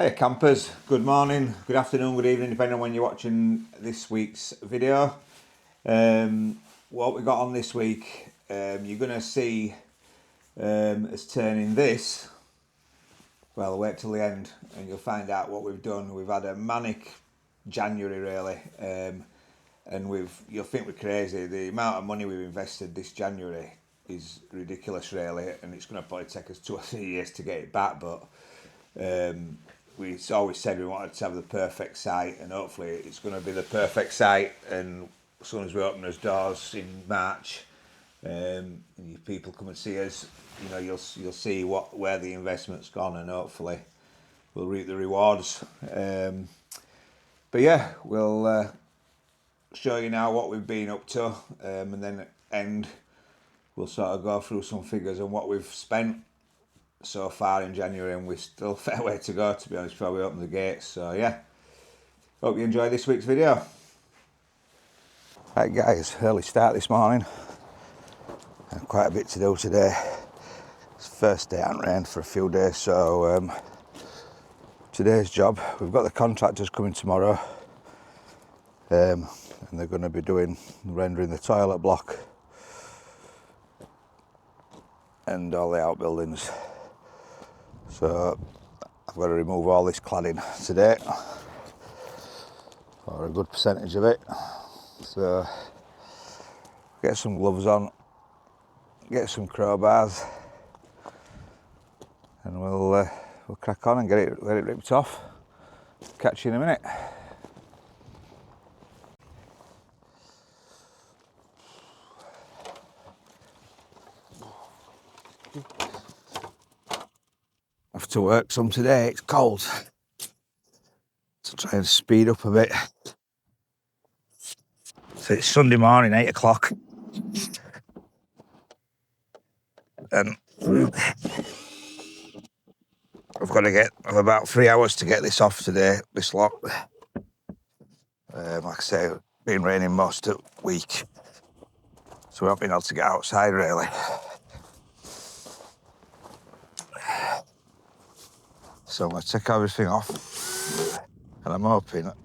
Hiya campers, good morning, good afternoon, good evening, depending on when you're watching this week's video. What we got on this week, you're going to see us turning this, well, wait till the end and you'll find out what we've done. We've had a manic January really, and you'll think we're crazy. The amount of money we've invested this January is ridiculous really, and it's going to probably take us 2 or 3 years to get it back, but we always said we wanted to have the perfect site, and hopefully it's going to be the perfect site. And as soon as we open those doors in March, and you people come and see us, you know, you'll see where the investment's gone, and hopefully we'll reap the rewards. But yeah, we'll show you now what we've been up to, and then at the end we'll sort of go through some figures on what we've spent so far in January, and we're still a fair way to go, to be honest, before we open the gates. So yeah, hope you enjoy this week's video. Right guys, early start this morning, and quite a bit to do today. It's the first day it hasn't rained for a few days, so today's job, we've got the contractors coming tomorrow, and they're going to be rendering the toilet block and all the outbuildings. So I've got to remove all this cladding today, or a good percentage of it. So get some gloves on, get some crowbars, and we'll crack on and get it ripped off. Catch you in a minute. Off to work some today, it's cold, so try and speed up a bit. So it's Sunday morning, 8 o'clock, and I've about 3 hours to get this off today, this lot. Like I say, it's been raining most of the week, so we haven't been able to get outside really. So I'm going to take everything off, and I'm hoping it'll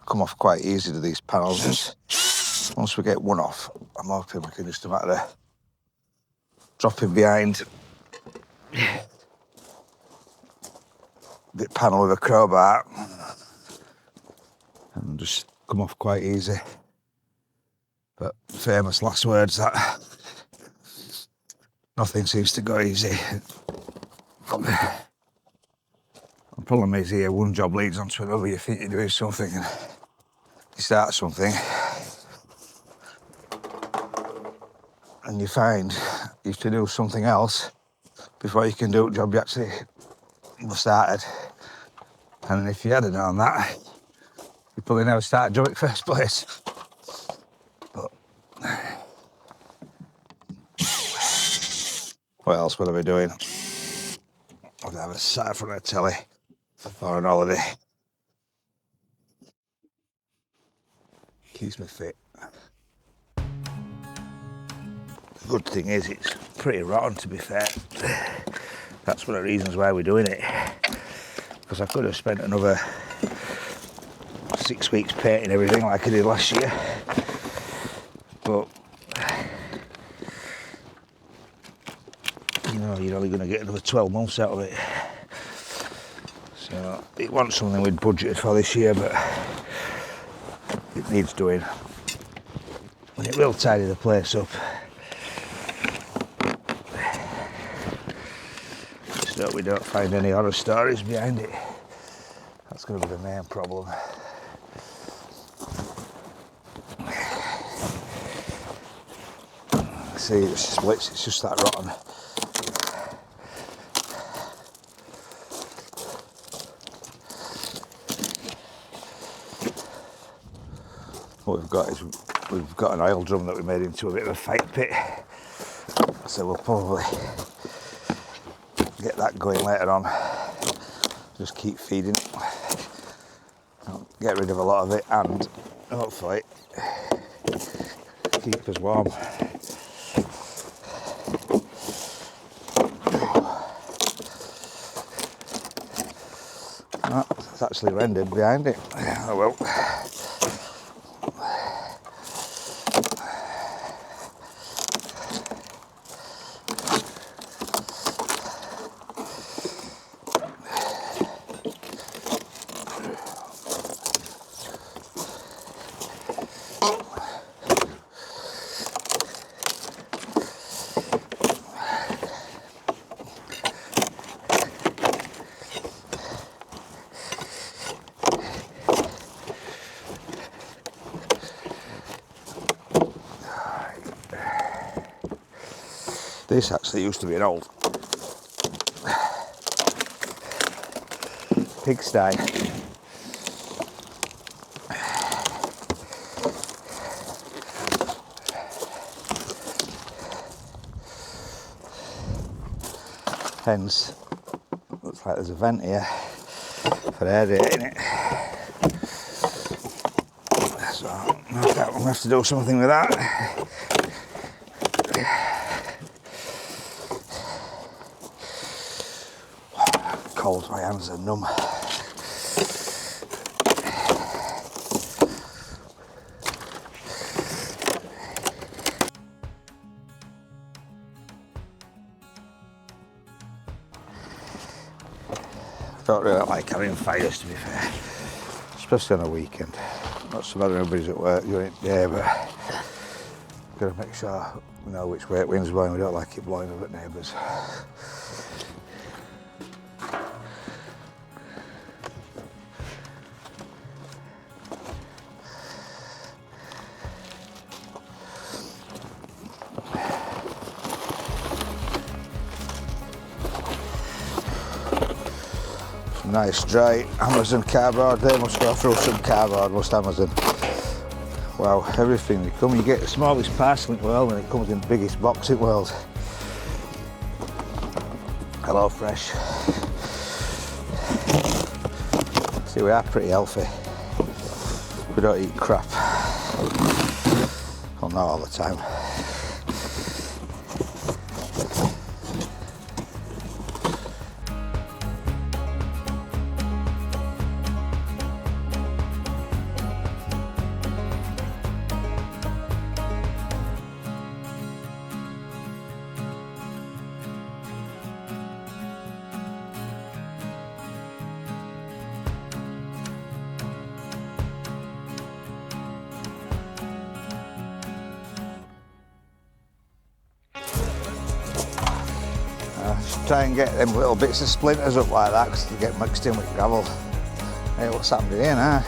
come off quite easy to these panels. Once we get one off, I'm hoping we can just matter of dropping behind the panel with a crowbar and just come off quite easy. But famous last words, that nothing seems to go easy. The problem is here, one job leads on to another. You think you're doing something and you start something and you find you have to do something else before you can do the job you actually started. And if you hadn't known that, you probably never started the job in the first place. But what else would I be doing? I'd have a sat in front of the telly or on holiday. Keeps me fit. The good thing is it's pretty rotten, to be fair. That's one of the reasons why we're doing it. Because I could have spent another 6 weeks painting everything like I did last year. But you know, you're only going to get another 12 months out of it. So it wasn't something we'd budgeted for this year, but it needs doing. And it will tidy the place up. So we don't find any horror stories behind it. That's going to be the main problem. See, it splits, it's just that rotten. What we've got is we've got an oil drum that we made into a bit of a fight pit, so we'll probably get that going later on. Just keep feeding it, get rid of a lot of it, and hopefully keep us warm. It's actually rendered behind it. Oh well. This actually used to be an old pigsty. Hence, looks like there's a vent here for aerating it. So I'm gonna have to do something with that. Cold, my hands are numb. I don't really like carrying fires, to be fair, especially on a weekend. Not so bad when everybody's at work during the day, but gotta make sure we know which way the wind's blowing. We don't like it blowing over at neighbours. Nice dry Amazon cardboard. They must go through some cardboard, must Amazon. Wow, everything they come. You get the smallest parcel in the world and it comes in the biggest box in the world. Hello Fresh. See, we are pretty healthy. We don't eat crap. Well, not all the time. Just try and get them little bits of splinters up like that because they get mixed in with gravel. Hey, what's happening here now?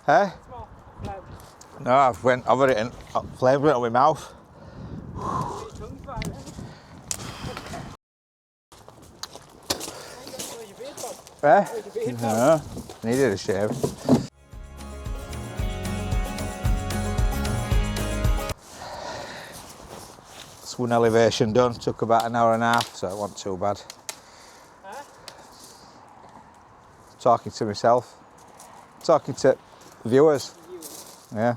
Hey? No, I've had it in flames went up my mouth. Eh? No, needed a shave. This one elevation done, took about an hour and a half, so it wasn't too bad. Talking to myself, talking to viewers. Yeah.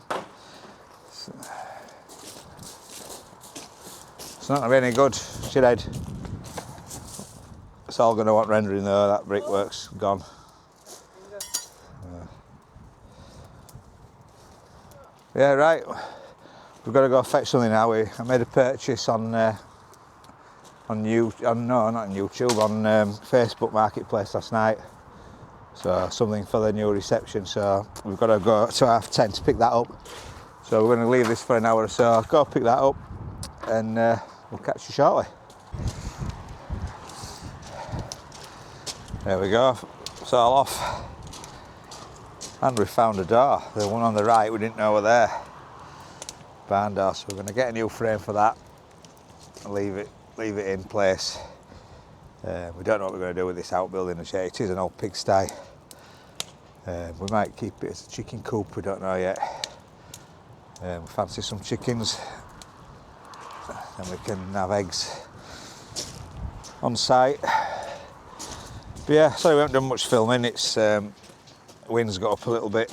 It's not really any good, shithead. It's all going to want rendering though, that brickwork's gone. Yeah, right. We've got to go fetch something now. I made a purchase on YouTube, on Facebook Marketplace last night. So something for the new reception. So we've got to go to 10:30 to pick that up. So we're going to leave this for an hour or so. Go pick that up, and we'll catch you shortly. There we go. It's all off. And we found a door. The one on the right we didn't know were there. Barn door. So we're going to get a new frame for that. And leave it in place. We don't know what we're going to do with this outbuilding and shit. It is an old pigsty. We might keep it as a chicken coop, we don't know yet. Fancy some chickens, and we can have eggs on site. But yeah, sorry we haven't done much filming. It's wind's got up a little bit,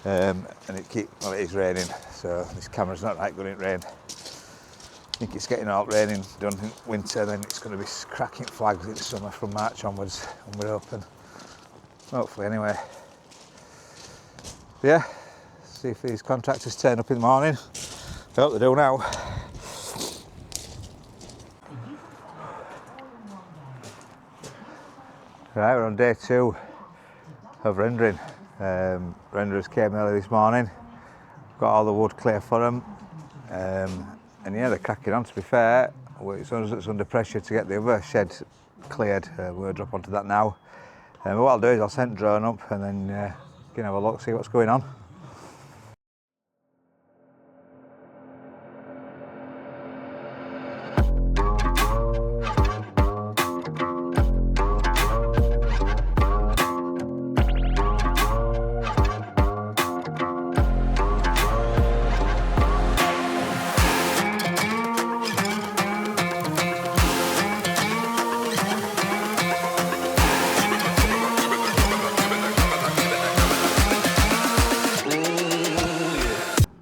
and it is raining, so this camera's not that good in rain. I think it's getting out raining done in winter, then it's going to be cracking flags in summer from March onwards when we're open. Hopefully, anyway. But yeah, see if these contractors turn up in the morning. I hope they do now. Right, we're on day 2 of rendering. Renderers came early this morning, got all the wood clear for them, and yeah, they're cracking on. To be fair, it's under pressure to get the other shed cleared. We'll drop onto that now. What I'll do is I'll send drone up and then you can have a look, see what's going on.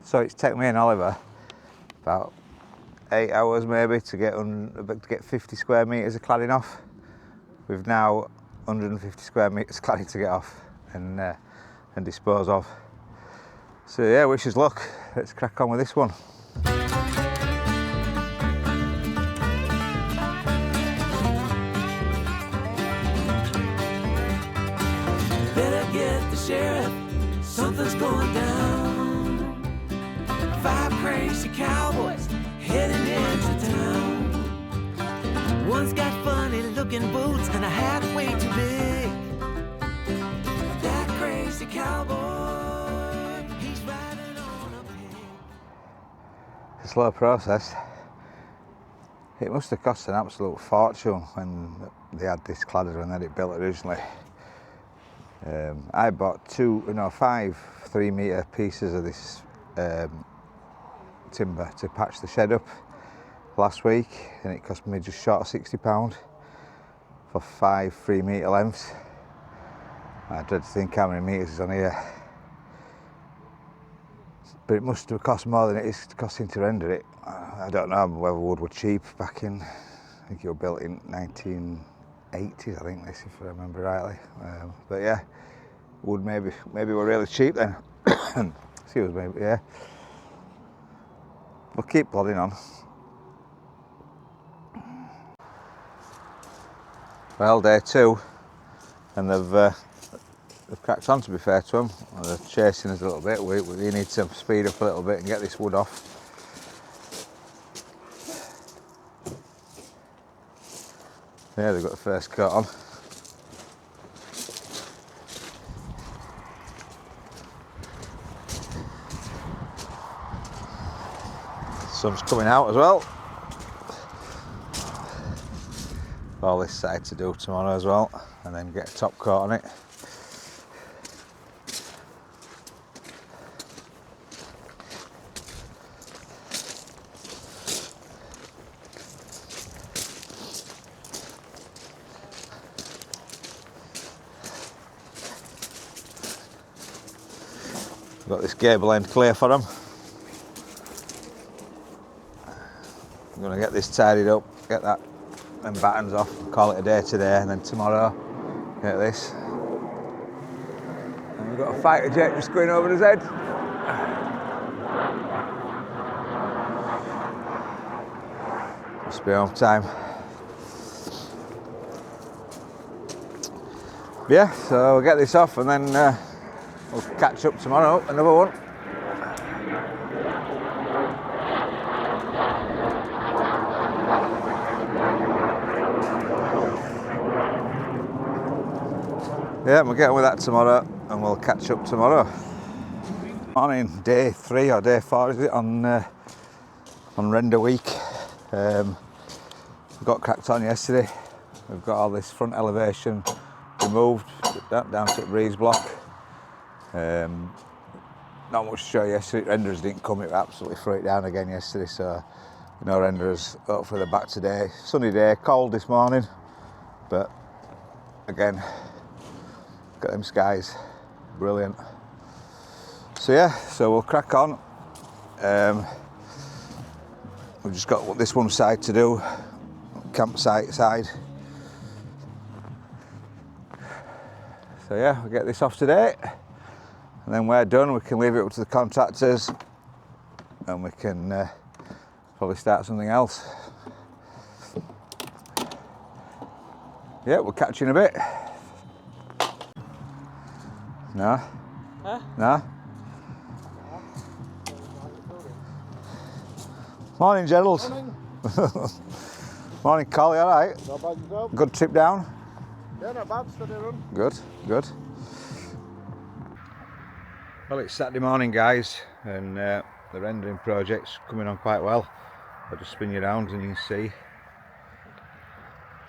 So it's taken me and Oliver about 8 hours maybe to get 50 square metres of cladding off. We've now 150 square metres cladding to get off and dispose of. So yeah, wish us luck. Let's crack on with this one. Better get the sheriff, something's going down. 5 crazy cowboys heading into town. One's got funny looking boots and a hat way too big. That crazy cowboy, he's riding on a pig. It's a slow process. It must have cost an absolute fortune when they had this cladded when they had it built originally. I bought 5 3-metre pieces of this timber to patch the shed up last week, and it cost me just short of £60 for 5 3-metre lengths. I dread to think how many metres is on here, but it must have cost more than it is costing to render it. I don't know whether wood were cheap back in, I think it was built in 1980s, I think this, if I remember rightly. But yeah, wood maybe were really cheap then. Excuse me, but yeah. We'll keep plodding on. Well, day 2, and they've cracked on, to be fair to them. They're chasing us a little bit. We need to speed up a little bit and get this wood off. Yeah, they've got the first coat on. Sun's coming out as well. All this side to do tomorrow as well, and then get a top coat on it. Got this gable end clear for them. I'm going to get this tidied up, get that them battens off, call it a day today, and then tomorrow get this. And we've got a fighter jet just going over his head. Must be home time. Yeah, so we'll get this off and then we'll catch up tomorrow, another one. Yeah, we'll get on with that tomorrow and we'll catch up tomorrow. Morning, day 3 or day 4 is it on render week. We got cracked on yesterday. We've got all this front elevation removed, down to the breeze block. Not much to show you yesterday. Renderers didn't come, it absolutely threw it down again yesterday, so no renderers. Hopefully they're back today. Sunny day, cold this morning, but again, got them skies, brilliant. So yeah, so we'll crack on. We've just got this one side to do, campsite side. So yeah, we'll get this off today, and then we're done. We can leave it up to the contractors, and we can probably start something else. Yeah, we'll catch you in a bit. No? Huh? No? Morning, Gerald. Morning. Morning, Collie, all right? Not bad yourself? Good trip down? Yeah, not bad, steady run. Good, good. Well, it's Saturday morning, guys, and the rendering project's coming on quite well. I'll just spin you around and you can see.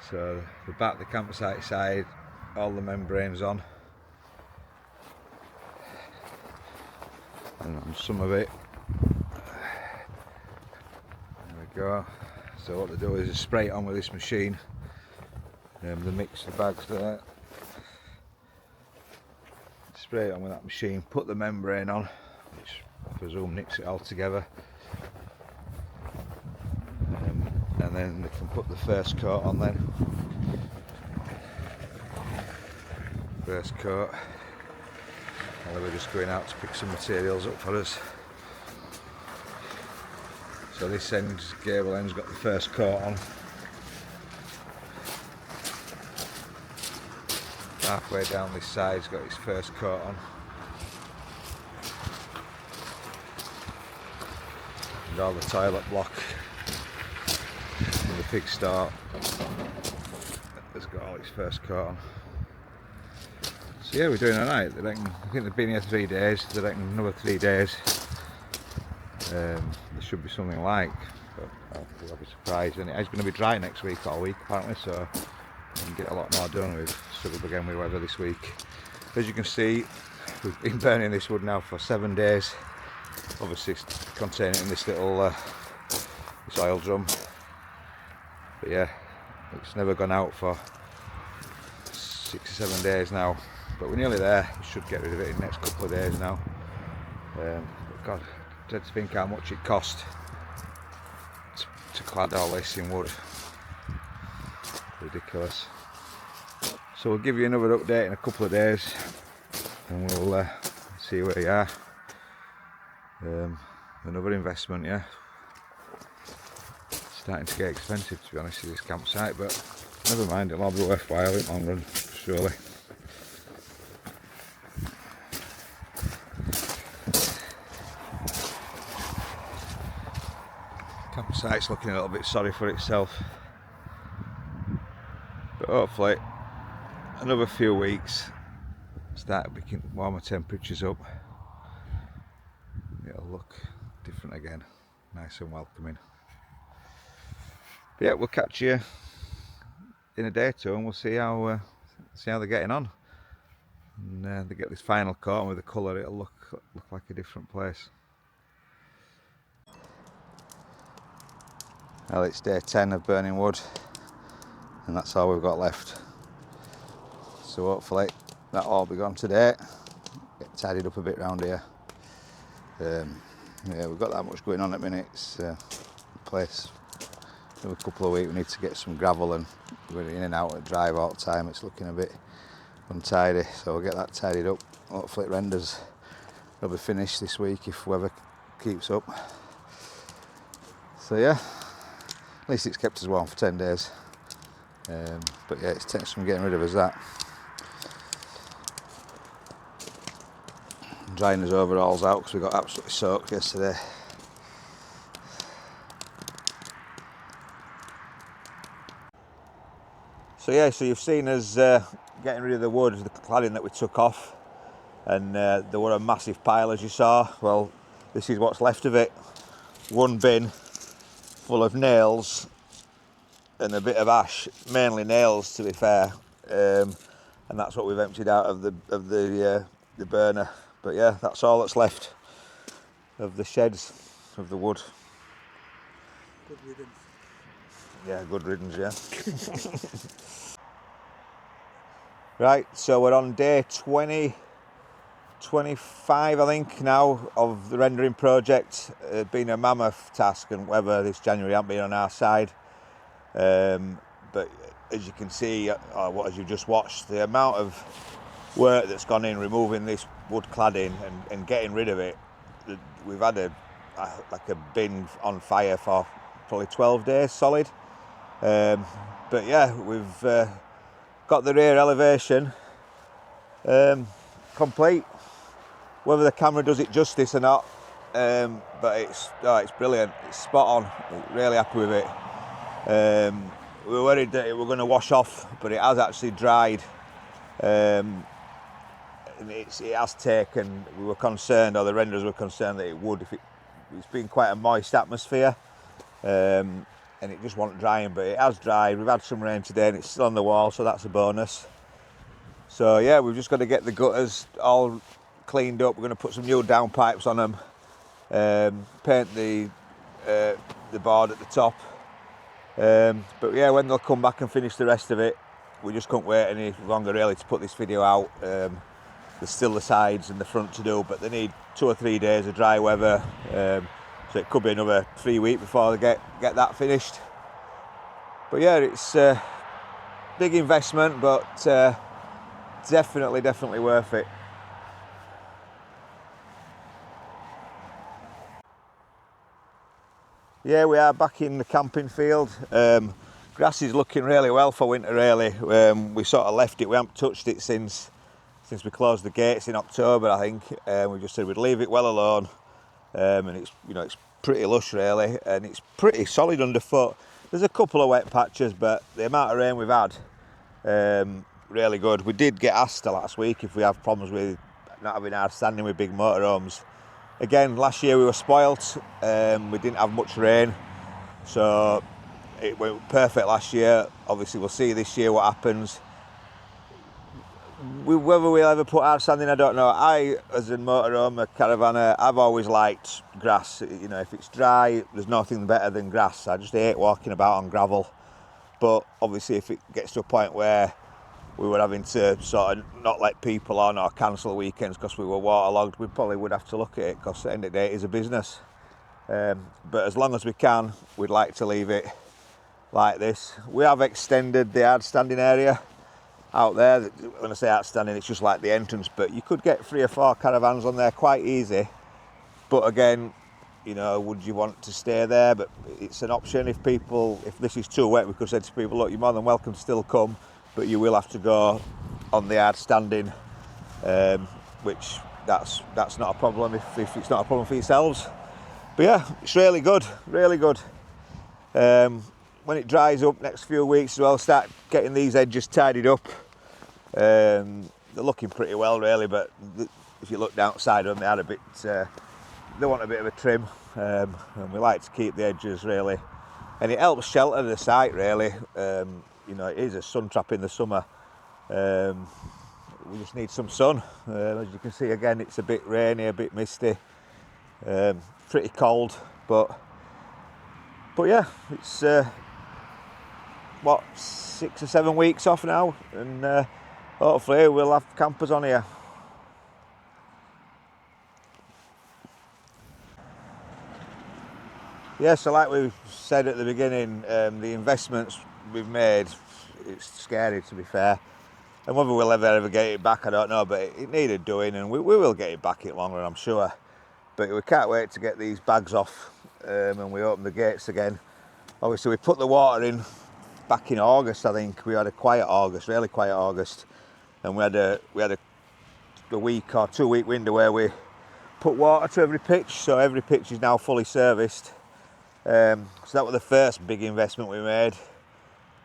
So the back, the campsite side, all the membranes on. And on some of it, there we go. So what they do is just spray it on with this machine. They mix the bags there. Spray it on with that machine, put the membrane on, which I presume nicks it all together. And then they can put the first coat on then. First coat. And we're just going out to pick some materials up for us. So this end's, gable end's got the first coat on. Halfway down this side's got its first coat on. And all the toilet block and the pig start has got all its first coat on. So yeah, we're doing alright. I think they've been here 3 days. They reckon another 3 days there should be something like, but I'll be surprised. And it's going to be dry next week, all week apparently, so we can get a lot more done. We've struggled again with weather this week. As you can see, we've been burning this wood now for 7 days. Obviously containing it in this little this oil drum. But yeah, it's never gone out for 6 or 7 days now. But we're nearly there. We should get rid of it in the next couple of days now. But God, I dread to think how much it cost to clad all this in wood. Ridiculous. So we'll give you another update in a couple of days, and we'll see where you are. Another investment, yeah. Starting to get expensive, to be honest, with this campsite, but never mind, it'll all be worthwhile in the long run, surely. Campsite's looking a little bit sorry for itself, but hopefully another few weeks start picking warmer temperatures up, it'll look different again, nice and welcoming. But yeah, we'll catch you in a day or two and we'll see how they're getting on, and they get this final coat, and with the colour it'll look like a different place. Well, it's day 10 of burning wood, and that's all we've got left. So hopefully that'll all be gone today. Get tidied up a bit round here. Yeah, we've got that much going on at the minute. It's the place. Every couple of weeks we need to get some gravel, and we're in and out at drive all the time. It's looking a bit untidy, so we'll get that tidied up. Hopefully it renders. It'll be finished this week if weather keeps up. So yeah. At least it's kept us warm for 10 days. But yeah, it's taken some getting rid of us, that. Drying his overalls out because we got absolutely soaked yesterday. So yeah, so you've seen us getting rid of the wood, the cladding that we took off, and there were a massive pile, as you saw. Well, this is what's left of it. One bin full of nails and a bit of ash, mainly nails to be fair, and and that's what we've emptied out of the burner. But yeah, that's all that's left of the sheds of the wood. Good riddance. Yeah, good riddance, yeah. Right, so we're on day 20, 25 I think now of the rendering project. It's been a mammoth task, and weather this January hasn't been on our side. But as you can see, or as you've just watched, the amount of work that's gone in removing this wood cladding and getting rid of it, we've had a bin on fire for probably 12 days solid. But yeah, we've got the rear elevation complete. Whether the camera does it justice or not, but it's brilliant. It's spot on. Really happy with it. We were worried that it were going to wash off, but it has actually dried. And it has taken. We were concerned, or the renderers were concerned that it would, if it's been quite a moist atmosphere, and it just wasn't drying, but it has dried. We've had some rain today and it's still on the wall, so that's a bonus. So yeah, we've just got to get the gutters all cleaned up. We're going to put some new downpipes on them, paint the board at the top. But yeah, when they'll come back and finish the rest of it, we just couldn't wait any longer really to put this video out. There's still the sides and the front to do, but they need 2 or 3 days of dry weather, so it could be another 3 weeks before they get that finished. But yeah, it's a big investment, but definitely worth it. Yeah, we are back in the camping field. Grass is looking really well for winter really. We sort of left it, we haven't touched it since we closed the gates in October I think. We just said we'd leave it well alone, and it's pretty lush really, and it's pretty solid underfoot. There's a couple of wet patches, but the amount of rain we've had, really good. We did get asked last week if we have problems with not having hard standing with big motorhomes. Again, last year we were spoilt. We didn't have much rain, so it went perfect last year. Obviously we'll see this year what happens. Whether we'll ever put hard standing, I don't know. I, as a motorhome, a caravanner, I've always liked grass. If it's dry, there's nothing better than grass. I just hate walking about on gravel. But obviously if it gets to a point where we were having to sort of not let people on or cancel weekends because we were waterlogged, we probably would have to look at it, because at the end of the day it is a business. But as long as we can, we'd like to leave it like this. We have extended the hard standing area out there. When I say hard standing, it's just like the entrance, but you could get 3 or 4 caravans on there quite easy. But again, would you want to stay there? But it's an option. If this is too wet, we could say to people, look, you're more than welcome to still come, but you will have to go on the hard standing, which that's not a problem if it's not a problem for yourselves. But yeah, it's really good. When it dries up next few weeks as well, start getting these edges tidied up. They're looking pretty well really, but if you look outside of them, they want a bit of a trim, and we like to keep the edges really, and it helps shelter the site really. It is a sun trap in the summer. We just need some sun. As you can see again, it's a bit rainy, a bit misty, pretty cold, but yeah, it's 6 or 7 weeks off now, and hopefully we'll have campers on here. Yeah, so like we said at the beginning, the investments we've made, it's scary to be fair, and whether we'll ever get it back, I don't know, but it needed doing, and we will get it back in long run, I'm sure. But we can't wait to get these bags off, and we open the gates again. Obviously we put the water in back in August, I think. We had a quiet August, really quiet August, and we had a week or 2 week window where we put water to every pitch, so every pitch is now fully serviced. So that was the first big investment we made,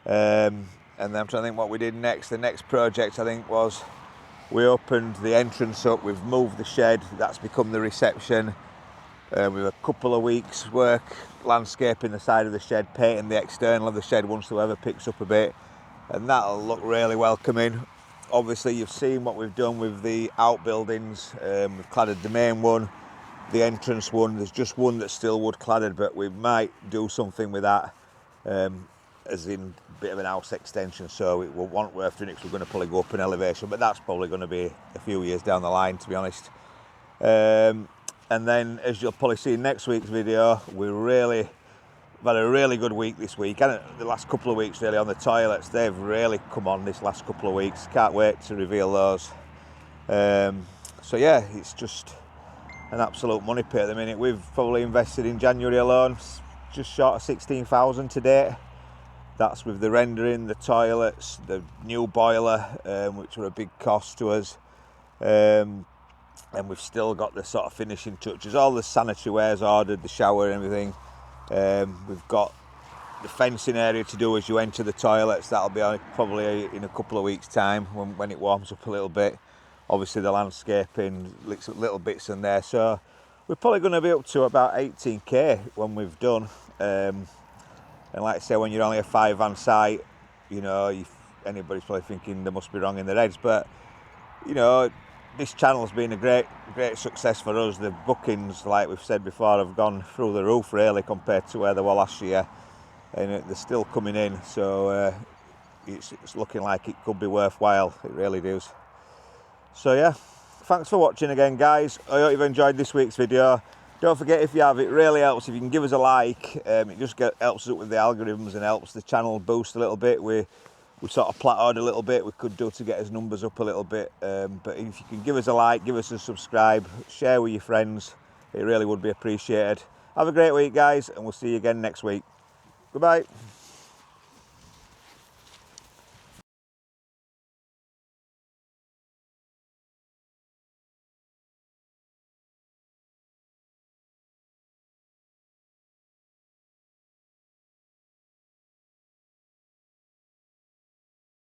and then I'm trying to think what we did next. The next project I think was we opened the entrance up, we've moved the shed, that's become the reception. With a couple of weeks work landscaping the side of the shed, painting the external of the shed once the weather picks up a bit, and that'll look really welcoming. obviously you've seen what we've done with the outbuildings. We've cladded the main one, the entrance one. There's just one that's still wood cladded, but we might do something with that, as in a bit of an house extension. So it won't worth doing it, 'cause we're going to probably go up in elevation, but that's probably going to be a few years down the line, to be honest. And then, as you'll probably see in next week's video, we've had a really good week this week, and the last couple of weeks really on the toilets. They've really come on this last couple of weeks. Can't wait to reveal those. So yeah, it's just an absolute money pit at the minute. We've probably invested in January alone just short of 16,000 to date. That's with the rendering, the toilets, the new boiler, which were a big cost to us. And we've still got the sort of finishing touches, all the sanitary wares ordered, the shower and everything. We've got the fencing area to do as you enter the toilets. That'll be on probably in a couple of weeks' time when it warms up a little bit. Obviously the landscaping, little bits in there. So we're probably going to be up to about 18k when we've done. And like I say, when you're only a 5-van site, you know, anybody's probably thinking they must be wrong in their heads. But, you know, this channel's been a great success for us. The bookings, like we've said before, have gone through the roof really compared to where they were last year, and they're still coming in. So it's looking like it could be worthwhile. It really does. So yeah, thanks for watching again, guys. I hope you've enjoyed this week's video. Don't forget, if you have, it really helps if you can give us a like. It just helps us up with the algorithms and helps the channel boost a little bit. We sort of plateaued a little bit. We could do to get his numbers up a little bit, but if you can give us a like, give us a subscribe, share with your friends, it really would be appreciated. Have a great week, guys, and we'll see you again next week. Goodbye.